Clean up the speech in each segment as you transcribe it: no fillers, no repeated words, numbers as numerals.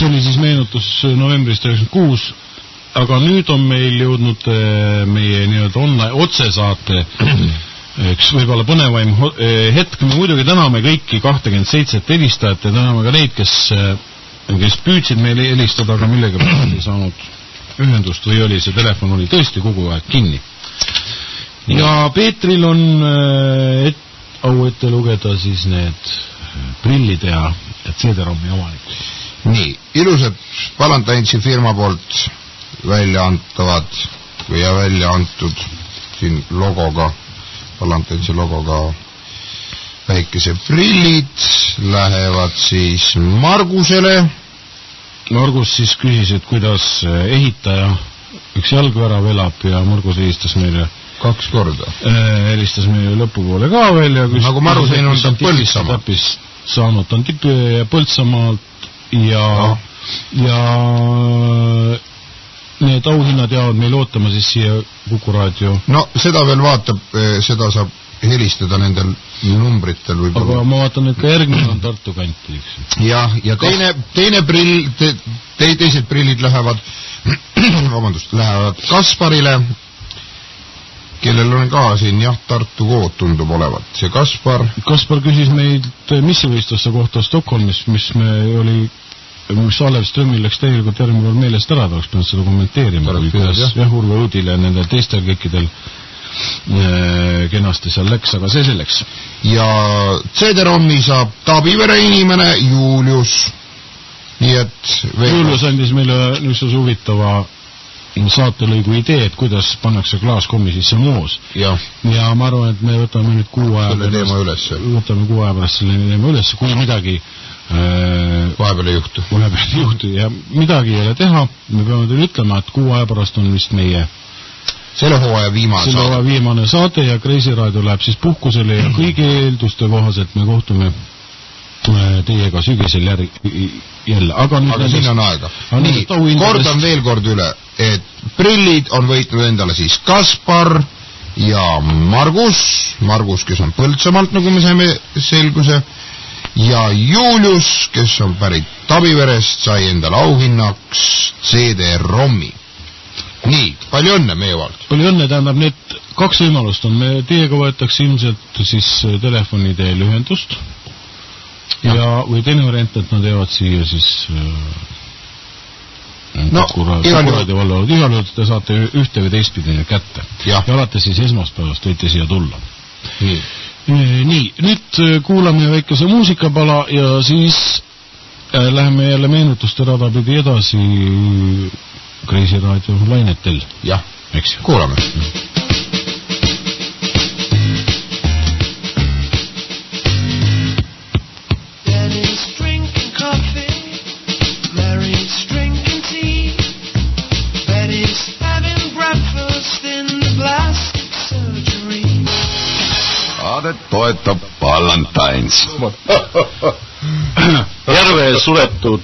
oli siis meenutus novembrist 96, aga nüüd on meil jõudnud meie nii-öelda online otsesaate üks võib-olla põnevaim hetk. Me muidugi täname kõiki 27 helistajat ja täname ka neid, kes püüdsid meile helistada, aga millega ei saanud ühendust või oli see telefon oli tõesti kogu aeg kinni. Ja Peetril on au ette lugeda siis need prillid ja CD-ROMi omanikud. Nii, ilusad Valentinesi firma poolt välja antavad või välja antud siin logoga, Valentinesi logoga väikese prillid lähevad siis Margusele. Margus siis küsis, et kuidas ehitaja üks jalgvärav elab ja Margus helistas meile 2 korda. Helistas meile lõpupoole ka veel ja küsis, nagu Margus ei on ta Põltsamaa saanud, ta on tipi Põltsamaalt ja need auhinnad jäävad meil ootama siis siia Kuku Raadio. No seda veel vaatab, seda saab helistada nendel numbritel võib-olla. Aga ma vaatan, et ka järgmine on Tartu kanti, eks. Ja teine prill, teised prillid lähevad lähevad Kasparile, kellel on ka siin Tartu kood tundub olevat. See Kaspar küsis meilt missivõistluste kohta Stockholmis, mis Alev Strömmil läks tegelikult järgmine kord meelest ära, oleks pidanud seda kommenteerima, kuidas Urve Uudile ja nende teistel kõikidel kenasti seal läks, aga see selleks. Ja CD-ROMi saab Taabivere inimene Julius. Nii et Julius andis meile niisuguse huvitava saatelõigu idee, et kuidas pannakse klaaskommi sisse moos. Ja ma arvan, et me võtame nüüd 6 aja pärast selle teema üles, kui midagi vahepeal ei juhtu ja midagi ei ole teha. Me peame teile ütlema, et 6 aja pärast on vist meie selle hooaja viimane saade ja Kreisi Raadio läheb siis puhkusele ja kõigi eelduste kohaselt me kohtume teiega sügisel jälle. Aga siin on aega. Nii, kordan veel kord üle, et prillid on võitnud endale siis Kaspar ja Margus, kes on Põltsamaalt, nagu me saime selguse, ja Julius, kes on pärit Tabiverest, sai endale auhinnaks CD-ROMi. Nii, palju õnne meie vald. Palju õnne, tähendab, need 2 võimalust on. Me teiega võetakse ilmselt siis telefoni teel ühendust või teine variant, et nad jäävad siia siis igal te saate ühte või teistpidi kätte ja alates siis esmaspäevast võite siia tulla. Nii, nüüd kuulame väikese muusikapala ja siis läheme jälle meenutuste rada pidi edasi Kreisi Raadio lainetel. Jah, eks kuulame. Daddy's drinking coffee, Mary's drinking tea, Betty's having breakfast in the plastic surgery. Saadet toetab Valentines. Järve suletud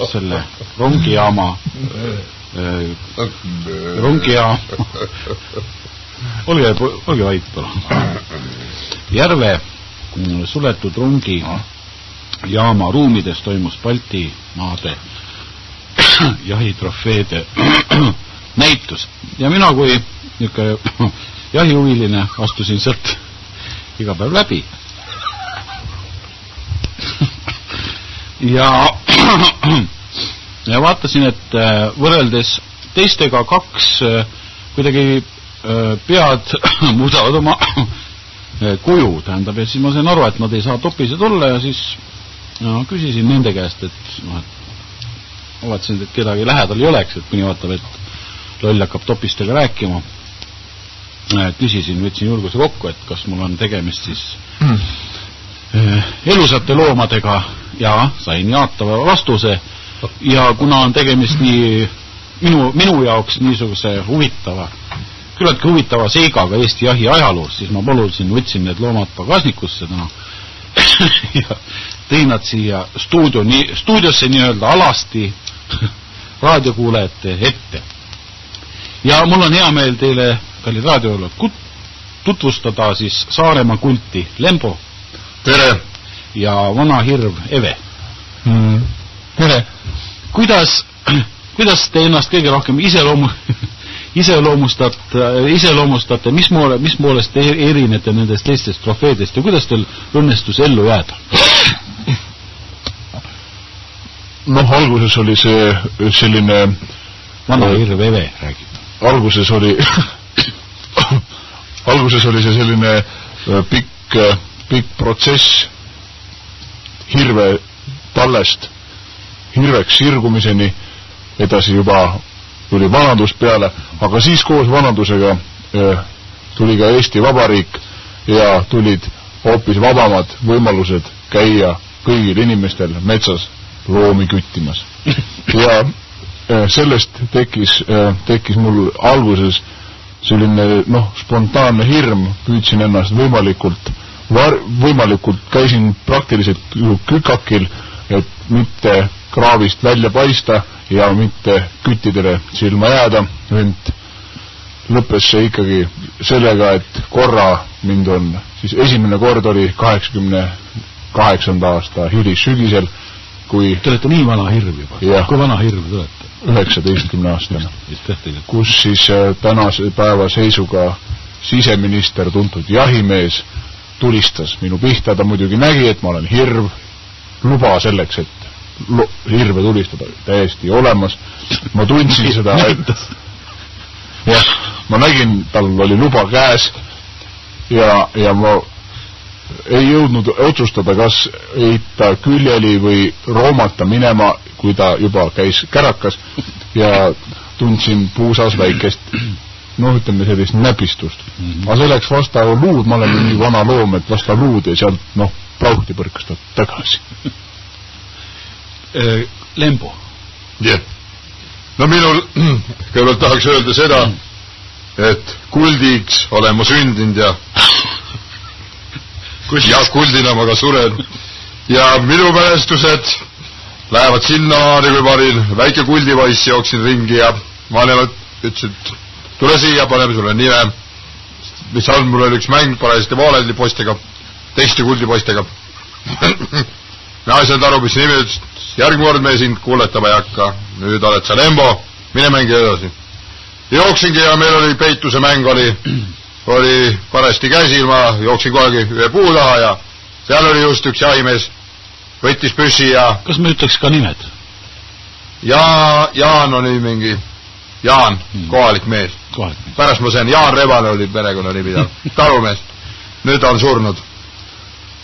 selle rongijaama olge vait palun. Järve suletud rongijaama ruumides toimus Balti maade jahitrofeede näitus ja mina kui jahihuviline astusin sealt iga päev läbi ja vaatasin, et võrreldes teistega 2 kuidagi pead muudavad oma kuju, tähendab, ja siis ma sain aru, et nad ei saa topised olla ja siis küsisin nende käest, et vaatasin, et kedagi lähedal ei oleks, et kuni vaatab, et loll hakkab topistega rääkima. Küsisin, võtsin julguse kokku, et kas mul on tegemist siis elusate loomadega ja sain jaatava vastuse ja kuna on tegemist nii minu jaoks niisuguse küllaltki huvitava seigaga Eesti jahi ajaloos, siis ma võtsin need loomad pagasnikusse ja tõin nad siia stuudiosse nii-öelda alasti raadiokuulajate ette. Ja mul on hea meel teile, kallid raadiokuulajad, tutvustada siis Saaremaa kulti Lembo. Tere! Ja vana hirv Eve. Tere! Kuidas te ennast kõige rohkem iseloomustate, mis moolest erinete nendest teistest trofeedest ja kuidas teil õnnestus ellu jääda? Noh, alguses oli see selline vana hirv Eve räägib. Alguses oli see selline pikk protsess hirve tallest hirveks sirgumiseni, edasi juba tuli vanadus peale, aga siis koos vanadusega tuli ka Eesti Vabariik ja tulid hoopis vabamad võimalused käia kõigil inimestel metsas loomi küttimas. Ja sellest tekkis mul alguses selline spontaanne hirm, püüdsin ennast võimalikult käisin praktiliselt kükakil, et mitte kraavist välja paista ja mitte küttidele silma jääda, ent lõppes see ikkagi sellega, et korra mind on, siis esimene kord oli 88. aasta hilissügisel, kui... Te olete nii vana hirv juba. Kui vana hirv te olete? 19 aastane, kus siis tänase päeva seisuga siseminister, tuntud jahimees, tulistas minu pihta. Ta muidugi nägi, et ma olen hirv, luba selleks, et hirve tulistada täiesti olemas. Ma tundsin seda, et ma nägin, tal oli luba käes ja ma ei jõudnud otsustada, kas heita küljeli või roomata minema, kui ta juba käis kärakas ja tundsin puusas väikest, ütleme sellist näpistust. Aga see läks vastav luud, ma olen nii vana loom, et vastav luud ja sealt, plauhti põrkas ta tagasi. Lembo. Jah. No minul kõigepealt tahaks öelda seda, et kuldiks olen ma sündinud ja kuldina ma ka suren. Ja minu mälestused lähevad sinna, kui ma olin väike kuldipoiss, jooksin ringi ja vanemad ütlesid, tule siia, paneme sulle nime. Mis on, mul oli üks mäng parajasti vaalendipostega, teiste kuldipoistega. Ma ei saanud aru, mis nimi ütles, järgmine kord me sind kuuletama ei hakka, nüüd oled sa Lembo, mine mängi edasi. Jooksingi ja meil oli peituse mäng, oli parajasti käsil, ma jooksin kogu ühe puu taha ja seal oli just üks jahimees, võttis püssi ja... Kas me ütleks ka nimed? Jaan oli mingi, Jaan, kohalik mees. Pärast ma sain, Jaan Rebane oli perekonna nimi, talumees. Nüüd on surnud.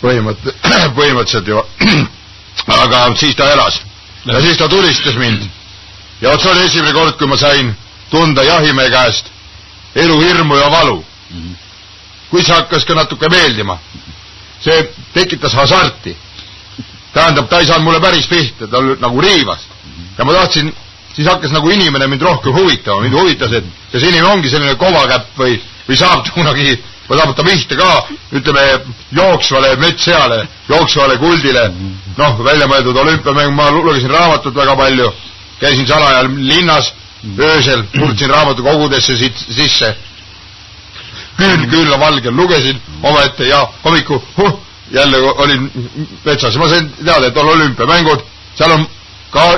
Põhimõtteliselt juba. Aga siis ta elas. Ja siis ta tulistas mind. Ja see oli esimene kord, kui ma sain tunda jahimehe käest elu hirmu ja valu. Kui see hakkas ka natuke meeldima. See tekitas hasarti. Tähendab, ta ei saanud mulle päris pihta, ta oli nagu riivast. Ja ma tahtsin, siis hakkas nagu inimene mind rohkem huvitama. Mind huvitas, et kas inimene ongi selline kovakäpp või saab kunagi, või saab ta pihta ka, ütleme, jooksvale metsseale, jooksvale kuldile. Välja mõeldud olümpiamäng, ma lugesin raamatut väga palju, käisin salajal linnas, öösel, murdsin raamatukogudesse sisse. Küünla valgel lugesin omaette ja hommiku jälle olin metsas. Ma sain teada, et on olümpiamängud, seal on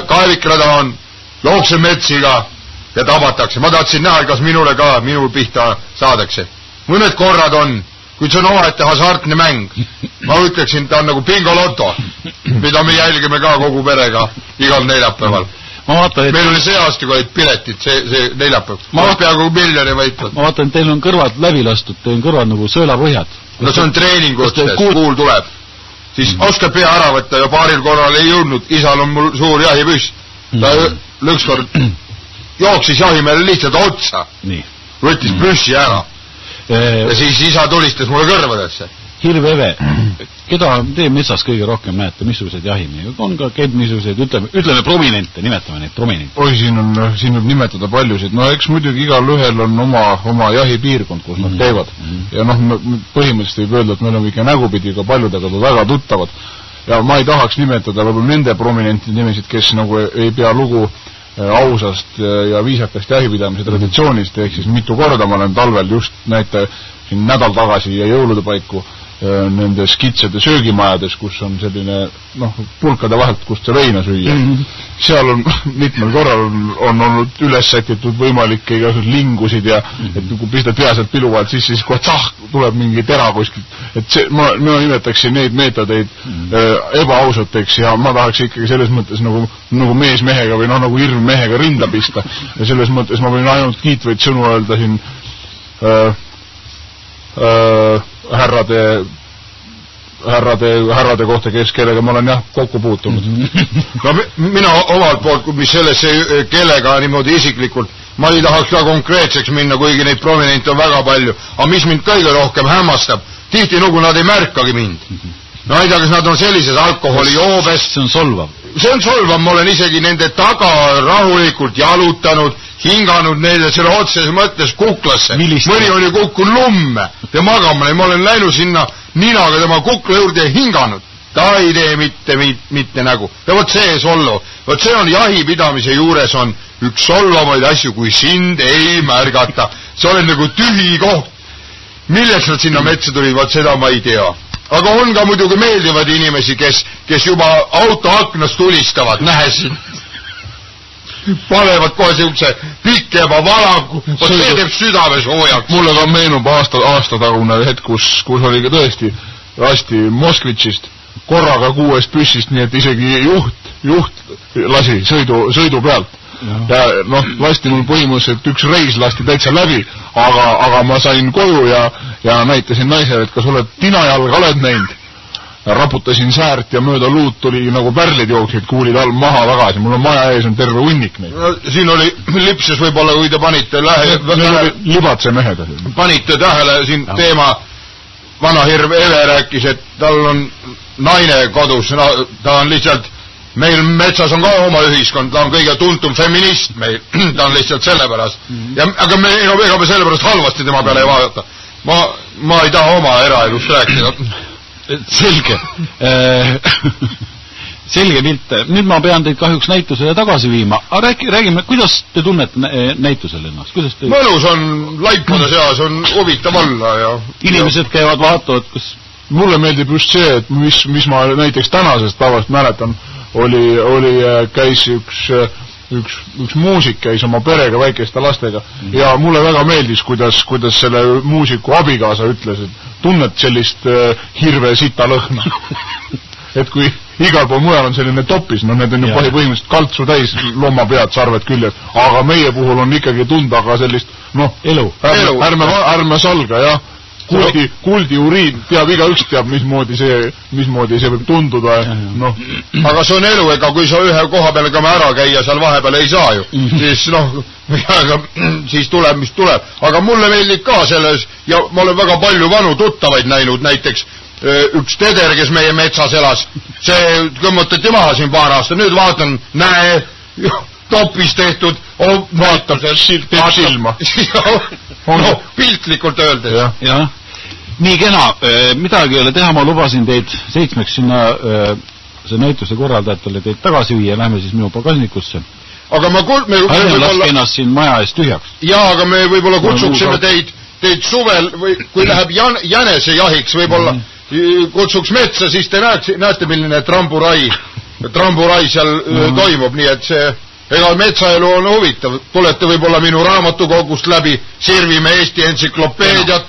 kaevikrada on, jookse metsiga ja tabatakse. Ma tahtsin näha, kas minule ka, minu pihta saadakse. Mõned korrad on, kuid see on omaette hasartne mäng. Ma ütleksin, ta on nagu bingoloto, mida me jälgime ka kogu perega igal neljapäeval. Meil oli see aasta, kui olid piletid, see neljapäev. Ma peaaegu miljoni võitnud. Ma vaatan, teil on kõrvad läbi lastud, teil on kõrvad nagu sõelapõhjad. No see on treeningutes, kuul tuleb. Siis oskab pea ära võtta ja paaril korral ei jõudnud. Isal on mul suur jahipüss. Ta lõkskord jooksis jahimehele lihtsalt otsa. Võttis püssi ära. Ja siis isa tulistas mulle kõrvadesse. Hirv Eve, keda teie metsas kõige rohkem näete, missugused jahimehed? On ka missugused, ütleme prominente, nimetame neid prominente. Oi, siin võib nimetada paljusid. No eks muidugi igal ühel on oma jahipiirkond, kus nad käivad. Ja põhimõtteliselt võib öelda, et meil on ikka nägupidi ka paljudega väga tuttavad. Ja ma ei tahaks nimetada võib-olla nende prominentide nimesid, kes nagu ei pea lugu ausast ja viisakast jahipidamise traditsioonist, ehk siis mitu korda ma olen talvel just näite siin nädal tagasi ja jõulude paiku nendes kitsade söögimajades, kus on selline, pulkade vahelt, kust see veina süüa. Seal on mitmel korral on olnud üles sätitud võimalikke igasugused lingusid ja et kui pistad peaselt pilu vahelt sisse, siis kohe tuleb mingi tera kuskilt. Et see, ma nimetaksin neid meetodeid ebaausateks ja ma tahaks ikkagi selles mõttes nagu mees mehega või nagu hirm mehega rinda pista. Ja selles mõttes ma võin ainult kiitvaid sõnu öelda siin härrade kohta, kellega ma olen kokku puutunud. Mina omalt poolt, mis sellesse kellega niimoodi isiklikult, ma ei tahaks ka konkreetseks minna, kuigi neid prominente on väga palju. Aga mis mind kõige rohkem hämmastab, tihti nagu nad ei märkagi mind. No ei tea, kas nad on sellises alkoholijoobes. See on solvav. See on solvav, ma olen isegi nende taga rahulikult jalutanud, hinganud neile selle otseses mõttes kuklasse. Mõni oli kukkunud lumme ja magama, ja ma olen läinud sinna ninaga tema kukla juurde ja hinganud. Ta ei tee mitte nägu. Ja võt see solvav. Võt see on jahipidamise juures on üks solvavaid asju, kui sind ei märgata. See on nagu tühi koht. Milleks nad sinna metsa tulid, võt seda ma ei tea. Aga on ka muidugi meeldivad inimesi, kes juba auto aknast tulistavad, nähes panevad kohe siukse pikema valaku, see teeb südames hoojaks. Mulle ka meenub aastatagune hetk, kus oli ka tõesti lasti Moskvitšist korraga 6 püssist, nii et isegi juht lasi sõidu pealt. Ja lasti mul põhimõtteliselt üks reis lasti täitsa läbi, aga ma sain koju ja näitasin naisele, et kas oled tinajalga oled näinud. Raputasin säärt ja mööda luut tuli nagu pärlid jooksid, kuulid all maha tagasi. Mul on maja ees on terve hunnik neid. Siin oli lipses võib-olla, kui te panite libatse mehed. Panite tähele siin teema, vana hirv Eve rääkis, et tal on naine kodus, ta on lihtsalt, meil metsas on ka oma ühiskond, ta on kõige tuntum feminist meil, ta on lihtsalt sellepärast. Aga ega me sellepärast halvasti tema peale ei vaadata. Ma ei taha oma eraelust rääkida. Selge. Selge pilt. Nüüd ma pean teid kahjuks näitusele tagasi viima. Aga räägime, kuidas te tunnete näitusel ennast? Mõnus on laipade seas, on huvitav olla. Ja inimesed käivad vaatavad, kas... Mulle meeldib just see, et mis ma näiteks tänasest päevast mäletan, käis üks muusik käis oma perega, väikeste lastega ja mulle väga meeldis, kuidas selle muusiku abikaasa ütles, et tunned sellist hirve sita lõhna. Et kui igal pool mujal on selline topis, need on ju põhimõtteliselt kaltsu täis, lommapead, sarved küljed, aga meie puhul on ikkagi tunda ka sellist, elu. Ärme salga, jah. Kuldi uriin, igaüks teab, mismoodi see võib tunduda. Aga see on elu, ega kui sa ühe koha peale ka ära käia, seal vahepeal ei saa ju. Siis tuleb, mis tuleb. Aga mulle meeldib ka selles, ja ma olen väga palju vanu tuttavaid näinud, näiteks üks teder, kes meie metsas elas, see kõmmutati maha siin paar aasta, nüüd vaatan, näe, topis tehtud, vaatab, teeb silma. Piltlikult öeldes. Jah. Nii kena, midagi ei ole teha, ma lubasin teid 7 sinna see näituse korraldajatele teid tagasi viia, lähme siis minu pagasnikusse. Aga laske ennast siin maja eest tühjaks. Jaa, aga me võib-olla kutsuksime teid suvel, või kui läheb jänese jahiks, võib-olla kutsuks metsa, siis te näete, milline tramburai seal toimub, nii et see ega metsaelu on huvitav. Tulete võib-olla minu raamatukogust läbi, sirvime Eesti entsüklopeediat,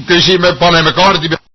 küsime, paneme kaardi peale.